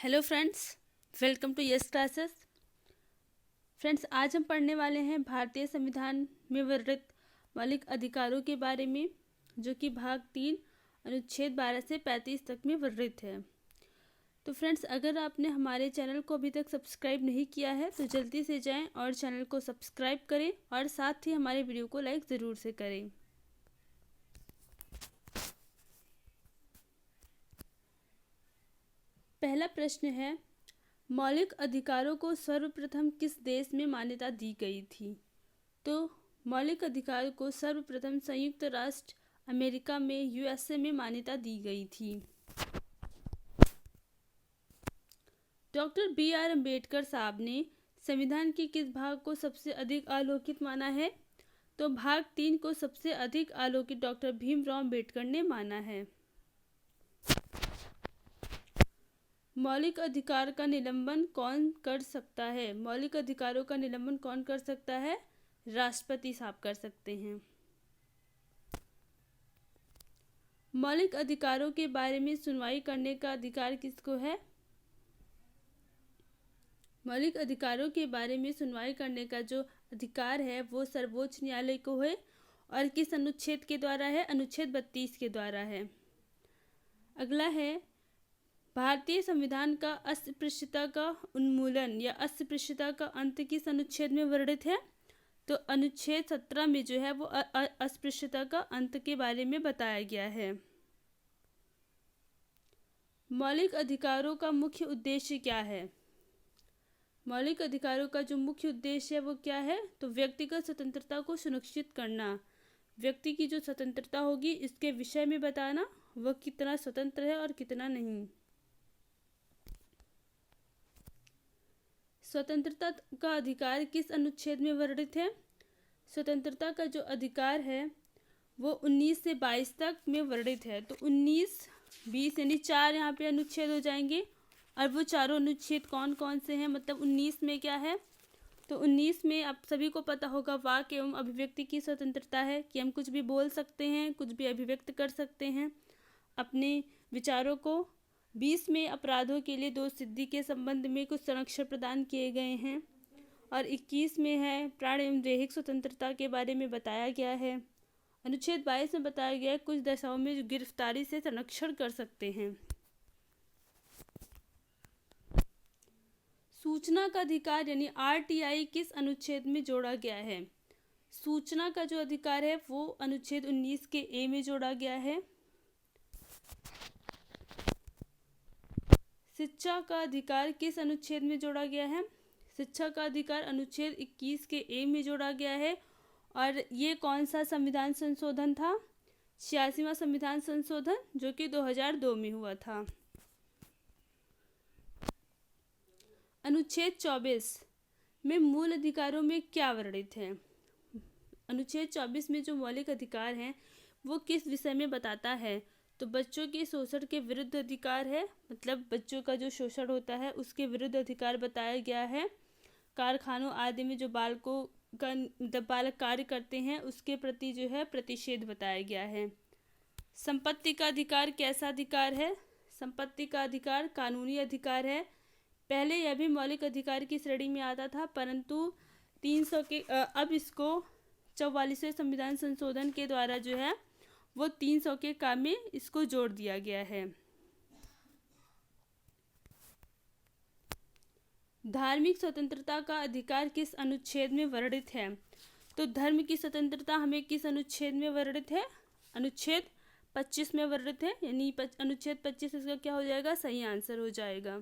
Hello friends, welcome to yes classes. Friends, आज हम पढ़ने वाले हैं भारतीय संविधान में वर्णित मौलिक अधिकारों के बारे में, जो कि भाग 3 अनुच्छेद 12 से 35 तक में वर्णित है। तो फ्रेंड्स, अगर आपने हमारे चैनल को अभी तक सब्सक्राइब नहीं किया है तो जल्दी से जाएं और चैनल को सब्सक्राइब करें और साथ ही हमारे वीडियो को लाइक ज़रूर से करें। पहला प्रश्न है, मौलिक अधिकारों को सर्वप्रथम किस देश में मान्यता दी गई थी? तो मौलिक अधिकार को सर्वप्रथम संयुक्त राष्ट्र अमेरिका में यूएसए में मान्यता दी गई थी। Doctor B R. अम्बेडकर साहब ने संविधान के किस भाग को सबसे अधिक आलोकित माना है? तो भाग 3 को सबसे अधिक आलोकित डॉक्टर भीमराव अम्बेडकर ने माना है। मौलिक अधिकार का निलंबन कौन कर सकता है? मौलिक अधिकारों का निलंबन कौन कर सकता है? राष्ट्रपति साहब कर सकते हैं। मौलिक अधिकारों के बारे में सुनवाई करने का अधिकार किसको है? मौलिक अधिकारों के बारे में सुनवाई करने का जो अधिकार है वो सर्वोच्च न्यायालय को है और किस अनुच्छेद के द्वारा है? अनुच्छेद 32 के द्वारा है। अगला है, भारतीय संविधान का अस्पृश्यता का उन्मूलन या अस्पृश्यता का अंत किस अनुच्छेद में वर्णित है? तो अनुच्छेद 17 में जो है वो अस्पृश्यता का अंत के बारे में बताया गया है। मौलिक अधिकारों का मुख्य उद्देश्य क्या है? मौलिक अधिकारों का जो मुख्य उद्देश्य है वो क्या है? तो व्यक्तिगत स्वतंत्रता को सुनिश्चित करना। व्यक्ति की जो स्वतंत्रता होगी इसके विषय में बताना, वह कितना स्वतंत्र है और कितना नहीं। स्वतंत्रता का अधिकार किस अनुच्छेद में वर्णित है? स्वतंत्रता का जो अधिकार है वो 19 से 22 तक में वर्णित है। तो 19, 20 यानी 4 यहाँ पे अनुच्छेद हो जाएंगे। और वो चारों अनुच्छेद कौन कौन से हैं? मतलब 19 में क्या है? तो 19 में आप सभी को पता होगा वाक एवं अभिव्यक्ति की स्वतंत्रता है कि हम कुछ भी बोल सकते हैं, कुछ भी अभिव्यक्त कर सकते हैं अपने विचारों को। 20 में अपराधों के लिए दोष सिद्धि के संबंध में कुछ संरक्षण प्रदान किए गए हैं। और 21 में है प्राण एवं दैहिक स्वतंत्रता के बारे में बताया गया है। अनुच्छेद 22 में बताया गया है कुछ दशाओं में जो गिरफ्तारी से संरक्षण कर सकते हैं। सूचना का अधिकार यानी आरटीआई किस अनुच्छेद में जोड़ा गया है? सूचना का जो अधिकार है वो अनुच्छेद 19 के ए में जोड़ा गया है। शिक्षा का अधिकार किस अनुच्छेद में जोड़ा गया है? शिक्षा का अधिकार अनुच्छेद 21 के ए में जोड़ा गया है। और ये कौन सा संविधान संशोधन था? 86वां संविधान संशोधन, जो कि 2002 में हुआ था। अनुच्छेद 24 में मूल अधिकारों में क्या वर्णित है? अनुच्छेद 24 में जो मौलिक अधिकार हैं वो किस विषय में बताता है? तो बच्चों के शोषण के विरुद्ध अधिकार है, मतलब बच्चों का जो शोषण होता है उसके विरुद्ध अधिकार बताया गया है। कारखानों आदि में जो बालक कार्य करते हैं उसके प्रति जो है प्रतिषेध बताया गया है। संपत्ति का अधिकार कैसा अधिकार है? संपत्ति का अधिकार कानूनी अधिकार है। पहले यह भी मौलिक अधिकार की श्रेणी में आता था, परंतु 300 के अब इसको 44वें संविधान संशोधन के द्वारा जो है वो 300 के काम में इसको जोड़ दिया गया है। धार्मिक स्वतंत्रता का अधिकार किस अनुच्छेद में वर्णित है? तो धर्म की स्वतंत्रता हमें किस अनुच्छेद में वर्णित है? अनुच्छेद 25 में वर्णित है, यानी अनुच्छेद 25 इसका क्या हो जाएगा? सही आंसर हो जाएगा।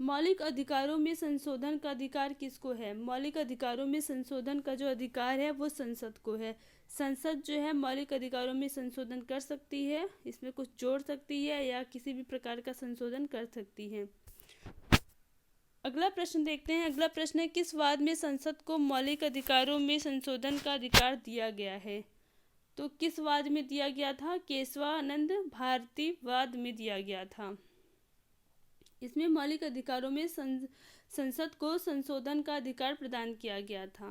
मौलिक अधिकारों में संशोधन का अधिकार किसको है? मौलिक अधिकारों में संशोधन का जो अधिकार है वो संसद को है। संसद जो है मौलिक अधिकारों में संशोधन कर सकती है, इसमें कुछ जोड़ सकती है या किसी भी प्रकार का संशोधन कर सकती है। अगला प्रश्न देखते हैं। अगला प्रश्न है, किस वाद में संसद को मौलिक अधिकारों में संशोधन का अधिकार दिया गया है? तो किस वाद में दिया गया था? केशवानंद भारती वाद में दिया गया था। इसमें मौलिक अधिकारों में संसद को संशोधन का अधिकार प्रदान किया गया था।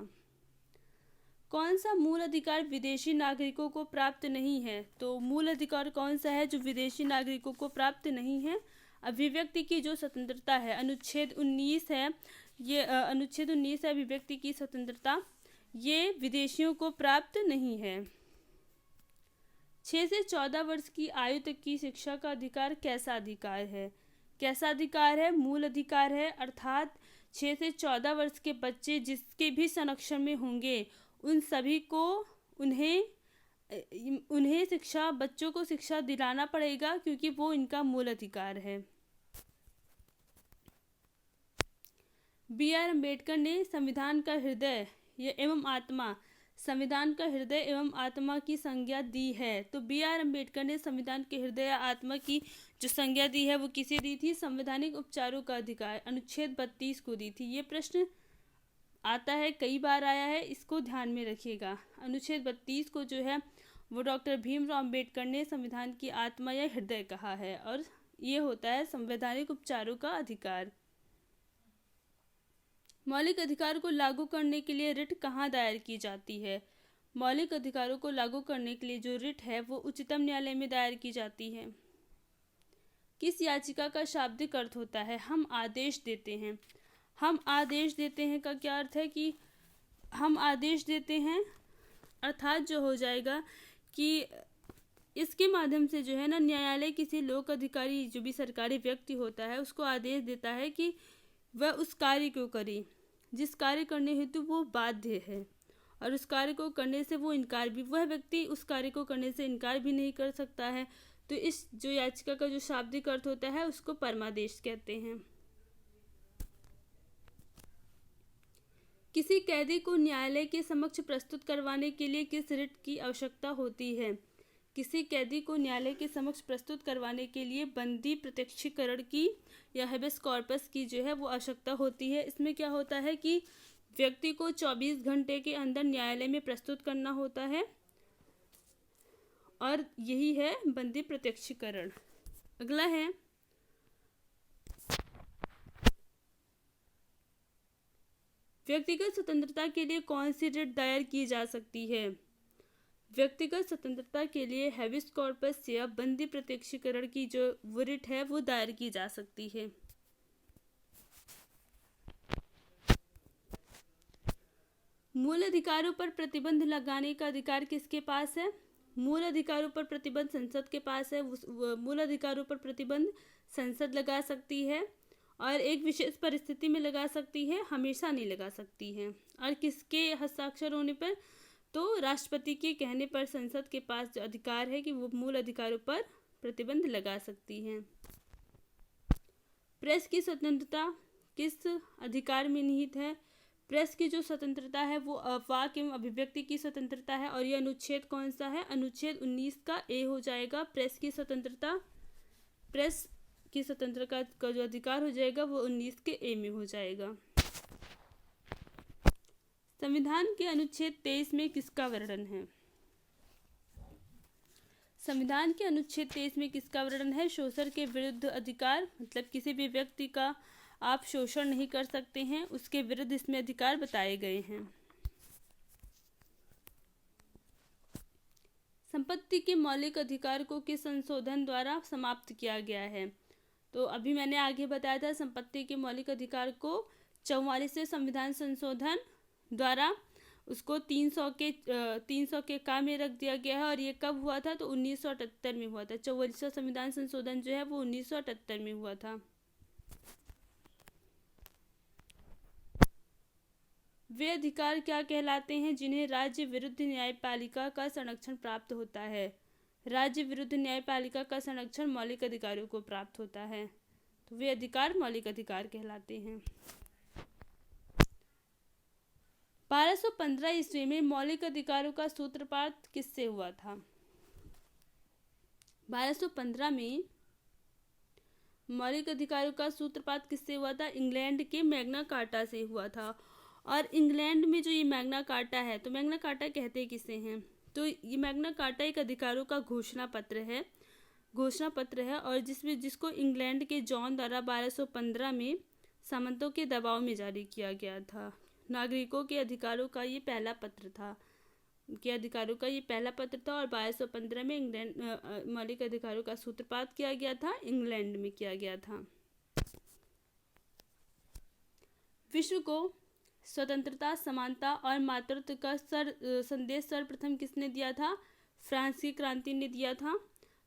कौन सा मूल अधिकार विदेशी नागरिकों को प्राप्त नहीं है? तो मूल अधिकार कौन सा है जो विदेशी नागरिकों को प्राप्त नहीं है? अभिव्यक्ति की जो स्वतंत्रता है, अनुच्छेद 19 है, ये अनुच्छेद 19 है, अभिव्यक्ति की स्वतंत्रता, ये विदेशियों को प्राप्त नहीं है। 6 से 14 वर्ष की आयु तक की शिक्षा का अधिकार कैसा अधिकार है? कैसा अधिकार है? मूल अधिकार है, अर्थात 6 से 14 वर्ष के बच्चे जिसके भी संरक्षण में होंगे उन सभी को उन्हें शिक्षा, बच्चों को शिक्षा दिलाना पड़ेगा, क्योंकि वो इनका मूल अधिकार है। B.R. अम्बेडकर ने संविधान का हृदय एवं आत्मा, संविधान का हृदय एवं आत्मा की संज्ञा दी है। तो B.R. अम्बेडकर ने संविधान के हृदय या आत्मा की जो संज्ञा दी है वो किसे दी थी? संवैधानिक उपचारों का अधिकार, अनुच्छेद 32 को दी थी। ये प्रश्न आता है, कई बार आया है, इसको ध्यान में रखिएगा। अनुच्छेद 32 को जो है वो डॉक्टर भीमराव अम्बेडकर ने संविधान की आत्मा या हृदय कहा है, और ये होता है संवैधानिक उपचारों का अधिकार। मौलिक अधिकार को लागू करने के लिए रिट कहाँ दायर की जाती है? मौलिक अधिकारों को लागू करने के लिए जो रिट है वो उच्चतम न्यायालय में दायर की जाती है। किस याचिका का शाब्दिक अर्थ होता है? हम आदेश देते हैं। हम आदेश देते हैं का क्या अर्थ है कि हम आदेश देते हैं, अर्थात जो हो जाएगा कि इसके माध्यम से जो है ना, न्यायालय किसी लोक अधिकारी, जो भी सरकारी व्यक्ति होता है, उसको आदेश देता है कि वह उस कार्य को करे जिस कार्य करने हेतु वो बाध्य है, और उस कार्य को करने से वो इनकार भी, वह व्यक्ति उस कार्य को करने से इनकार भी नहीं कर सकता है। तो इस जो याचिका का जो शाब्दिक अर्थ होता है उसको परमादेश कहते हैं। किसी कैदी को न्यायालय के समक्ष प्रस्तुत करवाने के लिए किस रिट की आवश्यकता होती है? किसी कैदी को न्यायालय के समक्ष प्रस्तुत करवाने के लिए बंदी प्रत्यक्षीकरण की या हेबियस कॉर्पस की जो है वो आवश्यकता होती है। इसमें क्या होता है कि व्यक्ति को 24 घंटे के अंदर न्यायालय में प्रस्तुत करना होता है, और यही है बंदी प्रत्यक्षीकरण। अगला है, व्यक्तिगत स्वतंत्रता के लिए कौन सी रिट दायर की जा सकती है? व्यक्तिगत स्वतंत्रता के लिए हेबियस कॉर्पस या बंदी प्रत्यक्षीकरण की जो वो रिट है वो दायर की जा सकती है। मूल अधिकारों पर प्रतिबंध लगाने का अधिकार किसके पास है? मूल अधिकारों पर प्रतिबंध संसद के पास है। मूल अधिकारों पर प्रतिबंध संसद लगा सकती है, और एक विशेष परिस्थिति में लगा सकती है, हमेशा नहीं लगा सकती है। और किसके हस्ताक्षर होने पर? तो राष्ट्रपति के कहने पर संसद के पास जो अधिकार है कि वो मूल अधिकारों पर प्रतिबंध लगा सकती है। प्रेस की स्वतंत्रता किस अधिकार में निहित है? प्रेस की जो स्वतंत्रता है वो वाक एवं अभिव्यक्ति की स्वतंत्रता है, और ये अनुच्छेद कौन सा है? अनुच्छेद 19 का ए हो जाएगा। प्रेस की स्वतंत्रता, प्रेस की स्वतंत्रता का जो अधिकार हो जाएगा वो 19 के ए में हो जाएगा। संविधान के अनुच्छेद 23 में किसका वर्णन है? संविधान के अनुच्छेद 23 में किसका वर्णन है? शोषण के विरुद्ध अधिकार, मतलब किसी भी व्यक्ति का आप शोषण नहीं कर सकते हैं, उसके विरुद्ध इसमें अधिकार बताए गए हैं। संपत्ति के मौलिक अधिकार को किस संशोधन द्वारा समाप्त किया गया है? तो अभी मैंने आगे बताया था, संपत्ति के मौलिक अधिकार को 44वें संविधान संशोधन द्वारा उसको 300 के काम में रख दिया गया है, और ये कब हुआ था? तो 1978 में हुआ था। 44वां संविधान संशोधन जो है वो 1978 में हुआ था। वे अधिकार क्या कहलाते हैं जिन्हें राज्य विरुद्ध न्यायपालिका का संरक्षण प्राप्त होता है? राज्य विरुद्ध न्यायपालिका का संरक्षण मौलिक अधिकारों को प्राप्त होता है, तो वे अधिकार मौलिक अधिकार कहलाते हैं। 1215 ईस्वी में मौलिक अधिकारों का सूत्रपात किससे हुआ था? 1215 में मौलिक अधिकारों का सूत्रपात किससे हुआ था? इंग्लैंड के मैग्ना कार्टा से हुआ था। और इंग्लैंड में जो ये मैग्ना कार्टा है, तो मैग्ना कार्टा कहते किसे हैं? तो ये मैग्ना कार्टा एक अधिकारों का घोषणा पत्र है, और जिसको इंग्लैंड के जॉन द्वारा 1215 में सामंतों के दबाव में जारी किया गया था। नागरिकों के अधिकारों का ये पहला पत्र था। के अधिकारों का ये पहला पत्र था और 1215 में इंग्लैंड मौलिक अधिकारों का सूत्रपात किया गया था, इंग्लैंड में किया गया था। विश्व को स्वतंत्रता, समानता और मातृत्व का संदेश सर्वप्रथम किसने दिया था? फ्रांस की क्रांति ने दिया था।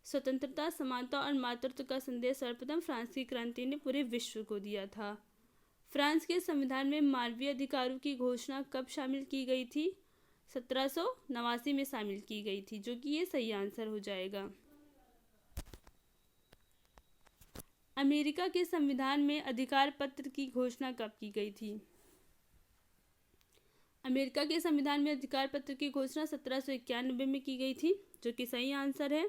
स्वतंत्रता, समानता और मातृत्व का संदेश सर्वप्रथम फ्रांस की क्रांति ने पूरे विश्व को दिया था। फ्रांस के संविधान में मानवीय अधिकारों की घोषणा कब शामिल की गई थी? 1789 में शामिल की गई थी, जो कि ये सही आंसर हो जाएगा। अमेरिका के संविधान में अधिकार पत्र की घोषणा कब की गई थी? अमेरिका के संविधान में अधिकार पत्र की घोषणा 1791 में की गई थी, जो कि सही आंसर है।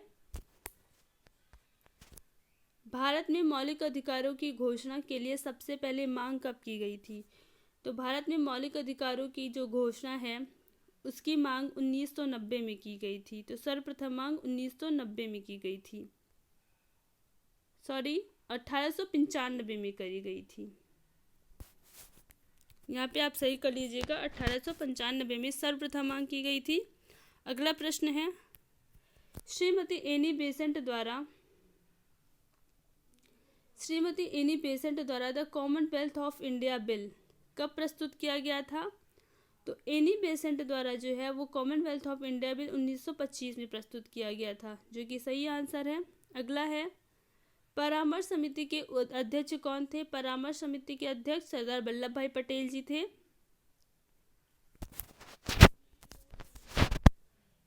भारत में मौलिक अधिकारों की घोषणा के लिए सबसे पहले मांग कब की गई थी? तो भारत में मौलिक अधिकारों की जो घोषणा है उसकी मांग 1990 में की गई थी। तो सर्वप्रथम मांग 1990 में की गई थी, 1895 में करी गई थी। यहाँ पे आप सही कर लीजिएगा, 1895 में सर्वप्रथम मांग की गई थी। अगला प्रश्न है, श्रीमती एनी बेसेंट द्वारा the Commonwealth of India bill कब प्रस्तुत किया गया था? तो एनी बेसेंट द्वारा जो है वो कॉमनवेल्थ ऑफ इंडिया बिल 1925 में प्रस्तुत किया गया था, जो कि सही आंसर है। अगला है, परामर्श समिति के अध्यक्ष कौन थे? परामर्श समिति के अध्यक्ष सरदार वल्लभ भाई पटेल जी थे।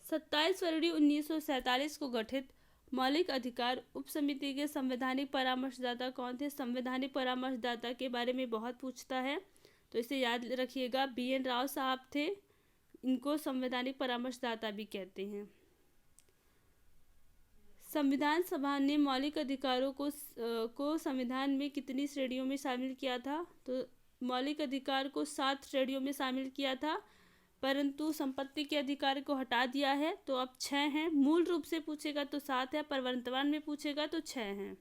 27 फरवरी 1947 को गठित मौलिक अधिकार उप समिति के संवैधानिक परामर्शदाता कौन थे? संवैधानिक परामर्शदाता के बारे में बहुत पूछता है, तो इसे याद रखिएगा, BN राव साहब थे। इनको संवैधानिक परामर्शदाता भी कहते हैं। संविधान सभा ने मौलिक अधिकारों को संविधान में कितनी श्रेणियों में शामिल किया था? तो मौलिक अधिकार को 7 श्रेणियों में शामिल किया था, परंतु संपत्ति के अधिकार को हटा दिया है, तो अब 6 हैं। मूल रूप से पूछेगा तो 7 है, पर वर्तमान में पूछेगा तो 6 हैं।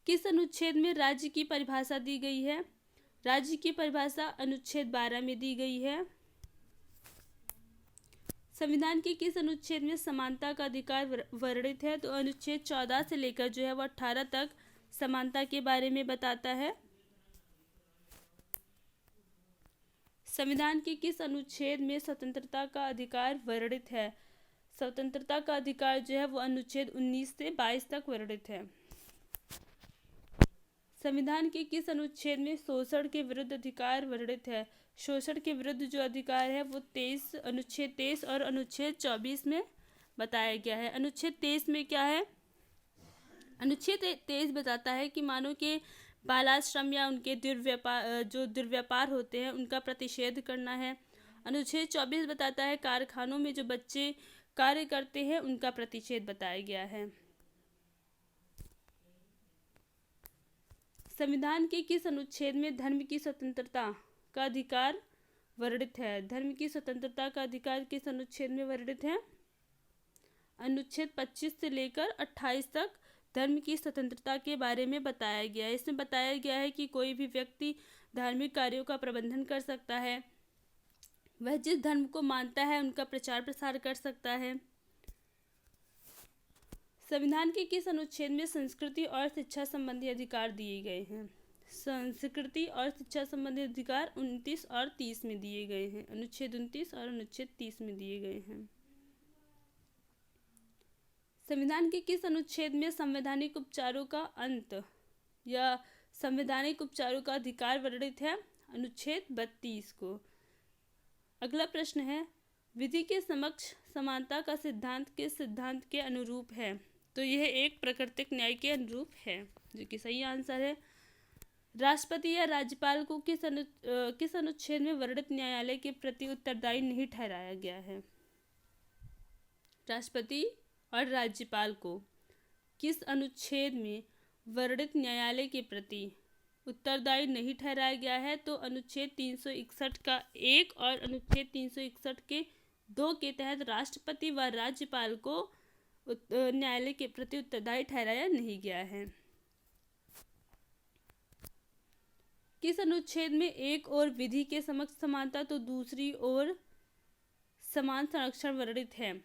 किस अनुच्छेद में राज्य की परिभाषा दी गई है? राज्य की परिभाषा अनुच्छेद 12 में दी गई है। संविधान के किस अनुच्छेद में समानता का अधिकार वर्णित है? तो अनुच्छेद 14 से लेकर जो है वो 18 तक समानता के बारे में बताता है। संविधान के किस अनुच्छेद में स्वतंत्रता का अधिकार वर्णित है? स्वतंत्रता का अधिकार जो है वो अनुच्छेद 19 से 22 तक वर्णित है। संविधान के किस अनुच्छेद में शोषण के विरुद्ध अधिकार वर्णित है? शोषण के विरुद्ध जो अधिकार है वो अनुच्छेद 23 और अनुच्छेद 24 में बताया गया है। अनुच्छेद 23 में क्या है? अनुच्छेद 23 बताता है कि मानव के बालाश्रम या उनके दुर्व्यापार होते हैं उनका प्रतिषेध करना है। अनुच्छेद 24 बताता है कारखानों में जो बच्चे कार्य करते हैं उनका प्रतिषेध बताया गया है। संविधान के किस अनुच्छेद में धर्म की स्वतंत्रता का अधिकार वर्णित है? धर्म की स्वतंत्रता का अधिकार किस अनुच्छेद में वर्णित है? अनुच्छेद 25 से लेकर 28 तक धर्म की स्वतंत्रता के बारे में बताया गया है। इसमें बताया गया है कि कोई भी व्यक्ति धार्मिक कार्यों का प्रबंधन कर सकता है, वह जिस धर्म को मानता है उनका प्रचार प्रसार कर सकता है। संविधान के किस अनुच्छेद में संस्कृति और शिक्षा संबंधी अधिकार दिए गए हैं? संस्कृति और शिक्षा संबंधी अधिकार 29 और 30 में दिए गए हैं। अनुच्छेद 29 और अनुच्छेद 30 में दिए गए हैं। संविधान के किस अनुच्छेद में संवैधानिक उपचारों का अंत या संवैधानिक उपचारों का अधिकार वर्णित है? अनुच्छेद 32 को। अगला प्रश्न है, विधि के समक्ष समानता का सिद्धांत किस सिद्धांत के अनुरूप है? तो यह एक प्राकृतिक न्याय के अनुरूप है, जो कि सही आंसर है। राष्ट्रपति या राज्यपाल को किस अनुच्छेद में वर्णित न्यायालय के प्रति उत्तरदायी नहीं ठहराया गया है? राष्ट्रपति और राज्यपाल को किस अनुच्छेद में वर्णित न्यायालय के प्रति उत्तरदायी नहीं ठहराया गया है? तो अनुच्छेद 361 का 1 और अनुच्छेद 361 के 2 के तहत राष्ट्रपति व राज्यपाल को न्यायालय के प्रति उत्तरदायी ठहराया नहीं गया है। किस अनुच्छेद में एक और विधि के समक्ष समानता तो दूसरी ओर समान संरक्षण वर्णित है?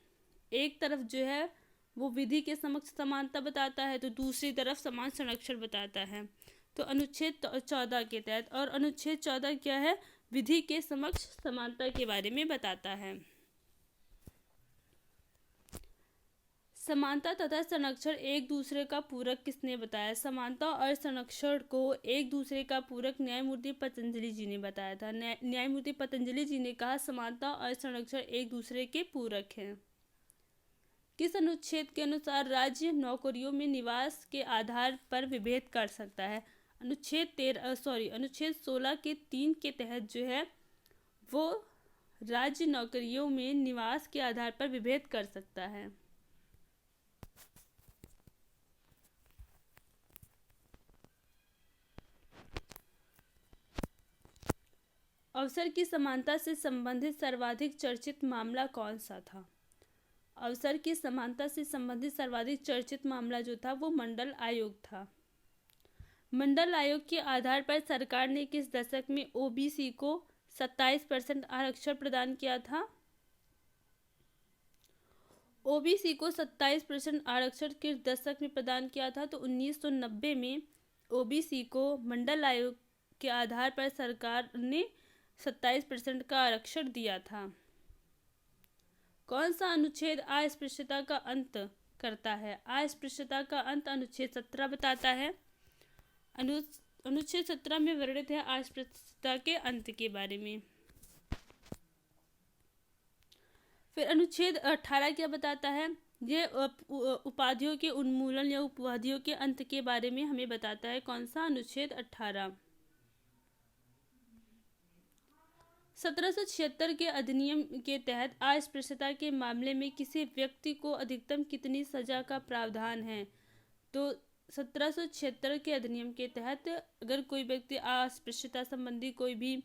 एक तरफ जो है वो विधि के समक्ष समानता बताता है तो दूसरी तरफ समान संरक्षण बताता है। तो अनुच्छेद 14 के तहत, और अनुच्छेद 14 क्या है? विधि के समक्ष समानता के बारे में बताता है। समानता तथा संरक्षण एक दूसरे का पूरक किसने बताया? समानता और संरक्षण को एक दूसरे का पूरक न्यायमूर्ति पतंजलि जी ने बताया था। न्यायमूर्ति पतंजलि जी ने कहा समानता और संरक्षण एक दूसरे के पूरक हैं। किस अनुच्छेद के अनुसार राज्य नौकरियों में निवास के आधार पर विभेद कर सकता है? अनुच्छेद 16 के 3 के तहत जो है वो राज्य नौकरियों में निवास के आधार पर विभेद कर सकता है। अवसर की समानता से संबंधित सर्वाधिक चर्चित मामला कौन सा था? अवसर की समानता से संबंधित सर्वाधिक चर्चित मामला जो था वो मंडल आयोग था। मंडल आयोग के आधार पर सरकार ने किस दशक में ओबीसी को 27% आरक्षण प्रदान किया था? ओबीसी को 27% आरक्षण किस दशक में प्रदान किया था? तो 1990 में ओबीसी को मंडल आयोग के आधार पर सरकार ने 27% का आरक्षण दिया था। कौन सा अनुच्छेद अस्पृश्यता का अंत करता है? अस्पृश्यता का अंत अनुच्छेद 17 बताता है। अनुच्छेद 17 में वर्णित है अस्पृश्यता के अंत के बारे में। फिर अनुच्छेद 18 क्या बताता है? ये उपाधियों के उन्मूलन या उपाधियों के अंत के बारे में हमें बताता है। कौन सा? अनुच्छेद 18। 1776 के अधिनियम के तहत अस्पृश्यता के मामले में किसी व्यक्ति को अधिकतम कितनी सजा का प्रावधान है? तो 1776 के अधिनियम के तहत अगर कोई व्यक्ति अस्पृश्यता संबंधी कोई भी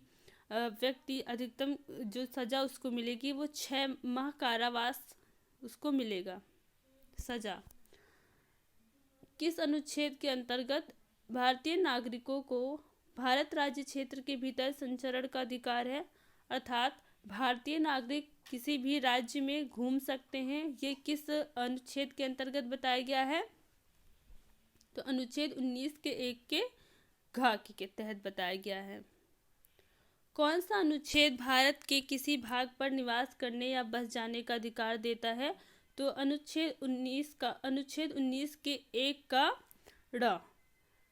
व्यक्ति अधिकतम जो सजा उसको मिलेगी वो 6 माह कारावास उसको मिलेगा सजा। किस अनुच्छेद के अंतर्गत भारतीय नागरिकों को भारत राज्य क्षेत्र के भीतर संचरण का अधिकार है? अर्थात भारतीय नागरिक किसी भी राज्य में घूम सकते हैं। ये किस अनुच्छेद के अंतर्गत बताया गया है? तो अनुच्छेद 19 के 1 के घ के तहत बताया गया है। कौन सा अनुच्छेद भारत के किसी भाग पर निवास करने या बस जाने का अधिकार देता है? तो अनुच्छेद 19 के 1 का ड।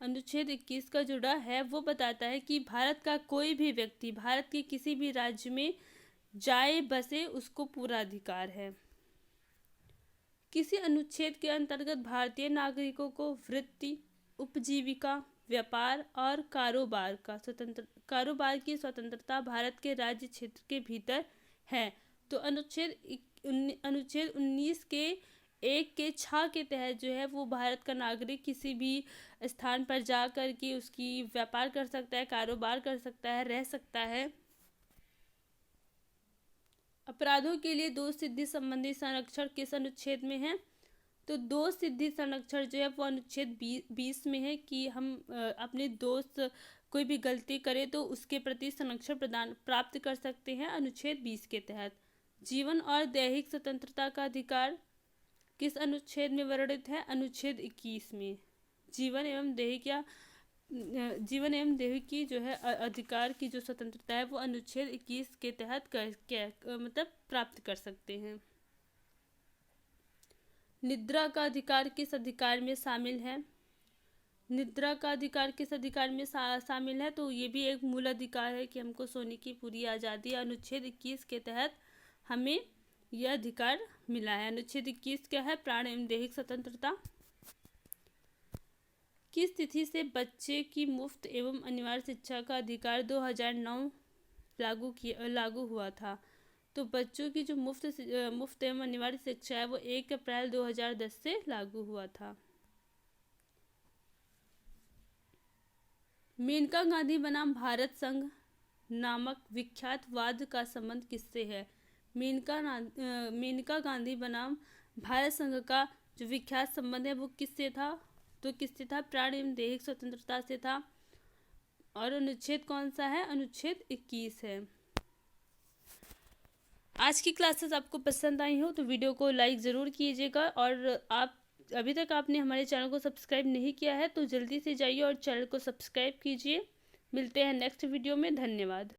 अनुच्छेद 21 का जो ड है वो बताता है कि भारत का कोई भी व्यक्ति भारत के किसी भी राज्य में जाए बसे उसको पूरा अधिकार है। किसी अनुच्छेद के अंतर्गत भारतीय नागरिकों को वृत्ति, उपजीविका, व्यापार और कारोबार की स्वतंत्रता भारत के राज्य क्षेत्र के भीतर है? तो अनुच्छेद 19 के 1 के 6 के तहत जो है वो भारत का नागरिक किसी भी स्थान पर जा कर के उसकी व्यापार कर सकता है, कारोबार कर सकता है, रह सकता है। अपराधों के लिए दोष सिद्धि संबंधी संरक्षण किस अनुच्छेद में है? तो दोष सिद्धि संरक्षण जो है वो अनुच्छेद 20 में है कि हम अपने दोस्त कोई भी गलती करे तो उसके प्रति संरक्षण प्राप्त कर सकते हैं अनुच्छेद 20 के तहत। जीवन और दैहिक स्वतंत्रता का अधिकार किस अनुच्छेद में वर्णित है? अनुच्छेद 21 में। जीवन एवं दैहिक की जो है अधिकार की जो स्वतंत्रता है वो अनुच्छेद 21 के तहत प्राप्त कर सकते हैं। निद्रा का अधिकार किस अधिकार में शामिल है? निद्रा का अधिकार किस अधिकार में शामिल है? तो ये भी एक मूल अधिकार है कि हमको सोने की पूरी आज़ादी। अनुच्छेद 21 के तहत हमें यह अधिकार मिला है। अनुच्छेद 21 क्या है? प्राण एवं दैहिक स्वतंत्रता। किस तिथि से बच्चे की मुफ्त एवं अनिवार्य शिक्षा का अधिकार 2009 लागू हुआ था? तो बच्चों की जो मुफ्त एवं अनिवार्य शिक्षा है वो 1 अप्रैल 2010 से लागू हुआ था। मेनका गांधी बनाम भारत संघ नामक विख्यात वाद का संबंध किससे है? मेनका गांधी बनाम भारत संघ का जो विख्यात संबंध है वो किससे था? तो किससे था? प्राण एवं दैहिक स्वतंत्रता से था। और अनुच्छेद कौन सा है? अनुच्छेद 21 है। आज की क्लासेस आपको पसंद आई हो तो वीडियो को लाइक ज़रूर कीजिएगा, और आप अभी तक आपने हमारे चैनल को सब्सक्राइब नहीं किया है तो जल्दी से जाइए और चैनल को सब्सक्राइब कीजिए। मिलते हैं नेक्स्ट वीडियो में। धन्यवाद।